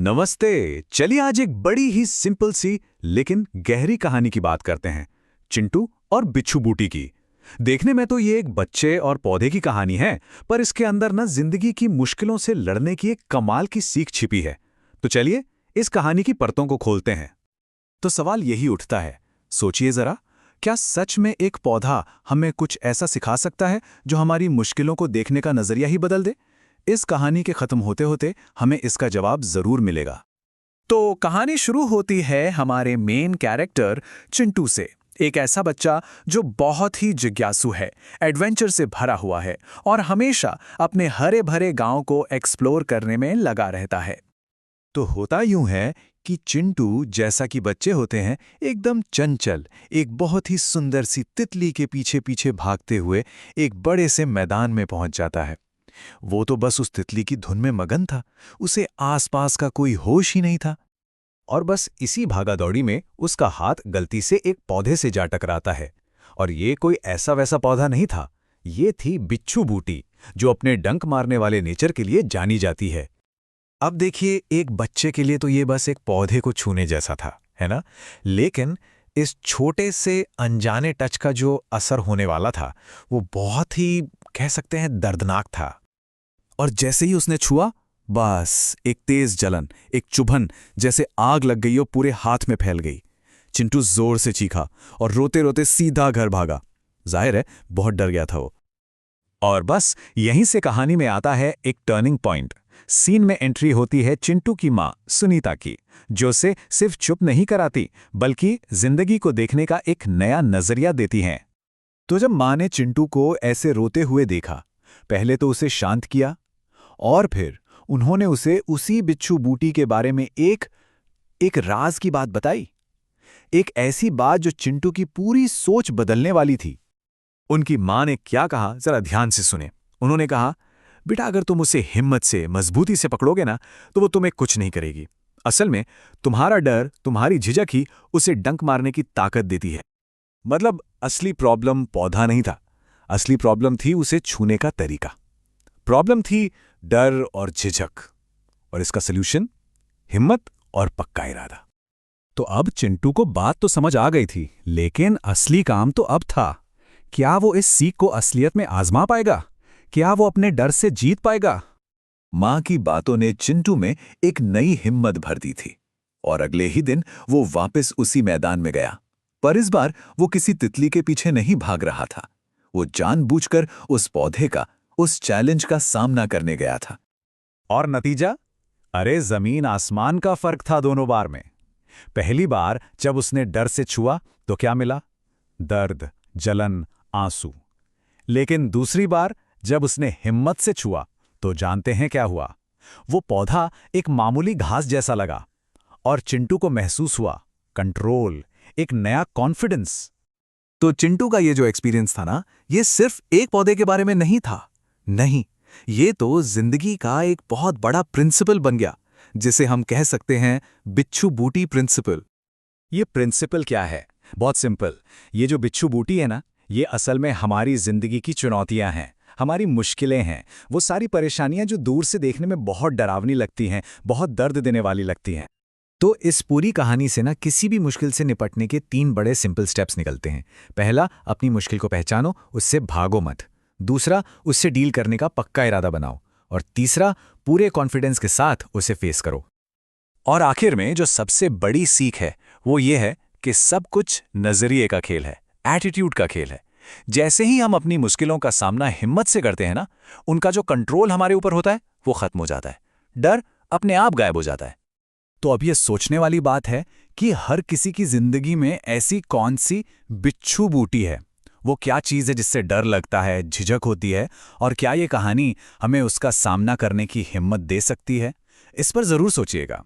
नमस्ते। चलिए आज एक बड़ी ही सिंपल सी लेकिन गहरी कहानी की बात करते हैं, चिंटू और बिच्छू बूटी की। देखने में तो ये एक बच्चे और पौधे की कहानी है, पर इसके अंदर ना जिंदगी की मुश्किलों से लड़ने की एक कमाल की सीख छिपी है। तो चलिए इस कहानी की परतों को खोलते हैं। तो सवाल यही उठता है, सोचिए जरा, क्या सच में एक पौधा हमें कुछ ऐसा सिखा सकता है जो हमारी मुश्किलों को देखने का नजरिया ही बदल दे? इस कहानी के खत्म होते होते हमें इसका जवाब जरूर मिलेगा। तो कहानी शुरू होती है हमारे मेन कैरेक्टर चिंटू से, एक ऐसा बच्चा जो बहुत ही जिज्ञासु है, एडवेंचर से भरा हुआ है और हमेशा अपने हरे भरे गांव को एक्सप्लोर करने में लगा रहता है। तो होता यूं है कि चिंटू, जैसा कि बच्चे होते हैं, एकदम चंचल, एक बहुत ही सुंदर सी तितली के पीछे पीछे भागते हुए एक बड़े से मैदान में पहुंच जाता है। वो तो बस उस तितली की धुन में मगन था, उसे आसपास का कोई होश ही नहीं था। और बस इसी भागादौड़ी में उसका हाथ गलती से एक पौधे से जा टकराता है। और ये कोई ऐसा वैसा पौधा नहीं था, ये थी बिच्छू बूटी, जो अपने डंक मारने वाले नेचर के लिए जानी जाती है। अब देखिए, एक बच्चे के लिए तो ये बस एक पौधे को छूने जैसा था, है ना? लेकिन इस छोटे से अनजाने टच का जो असर होने वाला था, वो बहुत ही, कह सकते हैं, दर्दनाक था। और जैसे ही उसने छुआ, बस एक तेज जलन, एक चुभन, जैसे आग लग गई हो, पूरे हाथ में फैल गई। चिंटू जोर से चीखा और रोते रोते सीधा घर भागा। जाहिर है, बहुत डर गया था वो। और बस यहीं से कहानी में आता है एक टर्निंग पॉइंट। सीन में एंट्री होती है चिंटू की माँ सुनीता की, जो उसे सिर्फ चुप नहीं कराती, बल्कि जिंदगी को देखने का एक नया नजरिया देती हैं। तो जब माँ ने चिंटू को ऐसे रोते हुए देखा, पहले तो उसे शांत किया, और फिर उन्होंने उसे उसी बिच्छू बूटी के बारे में एक राज की बात बताई। एक ऐसी बात जो चिंटू की पूरी सोच बदलने वाली थी। उनकी मां ने क्या कहा, जरा ध्यान से सुने। उन्होंने कहा, बेटा, अगर तुम उसे हिम्मत से, मजबूती से पकड़ोगे ना, तो वो तुम्हें कुछ नहीं करेगी। असल में तुम्हारा डर, तुम्हारी झिझक ही उसे डंक मारने की ताकत देती है। मतलब असली प्रॉब्लम पौधा नहीं था, असली प्रॉब्लम थी उसे छूने का तरीका। प्रॉब्लम थी डर और झिझक, और इसका सल्यूशन हिम्मत और पक्का इरादा। तो अब चिंटू को बात तो समझ आ गई थी, लेकिन असली काम तो अब था। क्या वो इस सीख को असलियत में आजमा पाएगा? क्या वो अपने डर से जीत पाएगा? मां की बातों ने चिंटू में एक नई हिम्मत भर दी थी, और अगले ही दिन वो वापस उसी मैदान में गया। पर इस बार वो किसी तितली के पीछे नहीं भाग रहा था। वो जानबूझकर उस पौधे का, उस चैलेंज का सामना करने गया था। और नतीजा? अरे, जमीन आसमान का फर्क था दोनों बार में। पहली बार जब उसने डर से छुआ तो क्या मिला? दर्द, जलन, आंसू। लेकिन दूसरी बार जब उसने हिम्मत से छुआ तो जानते हैं क्या हुआ? वो पौधा एक मामूली घास जैसा लगा, और चिंटू को महसूस हुआ कंट्रोल, एक नया कॉन्फिडेंस। तो चिंटू का ये जो एक्सपीरियंस था ना, ये सिर्फ एक पौधे के बारे में नहीं था। नहीं, ये तो जिंदगी का एक बहुत बड़ा प्रिंसिपल बन गया, जिसे हम कह सकते हैं बिच्छू बूटी प्रिंसिपल। ये प्रिंसिपल क्या है? बहुत सिंपल। ये जो बिच्छू बूटी है ना, ये असल में हमारी जिंदगी की चुनौतियां हैं, हमारी मुश्किलें हैं, वो सारी परेशानियां जो दूर से देखने में बहुत डरावनी लगती हैं, बहुत दर्द देने वाली लगती हैं। तो इस पूरी कहानी से ना, किसी भी मुश्किल से निपटने के 3 बड़े सिंपल स्टेप्स निकलते हैं। पहला, अपनी मुश्किल को पहचानो, उससे भागो मत। दूसरा, उससे डील करने का पक्का इरादा बनाओ। और तीसरा, पूरे कॉन्फिडेंस के साथ उसे फेस करो। और आखिर में जो सबसे बड़ी सीख है, वो ये है कि सब कुछ नजरिए का खेल है, एटीट्यूड का खेल है। जैसे ही हम अपनी मुश्किलों का सामना हिम्मत से करते हैं ना, उनका जो कंट्रोल हमारे ऊपर होता है वो खत्म हो जाता है, डर अपने आप गायब हो जाता है। तो अब ये सोचने वाली बात है कि हर किसी की जिंदगी में ऐसी कौन सी बिच्छू बूटी है? वो क्या चीज़ है जिससे डर लगता है, झिझक होती है, और क्या ये कहानी हमें उसका सामना करने की हिम्मत दे सकती है? इस पर ज़रूर सोचिएगा।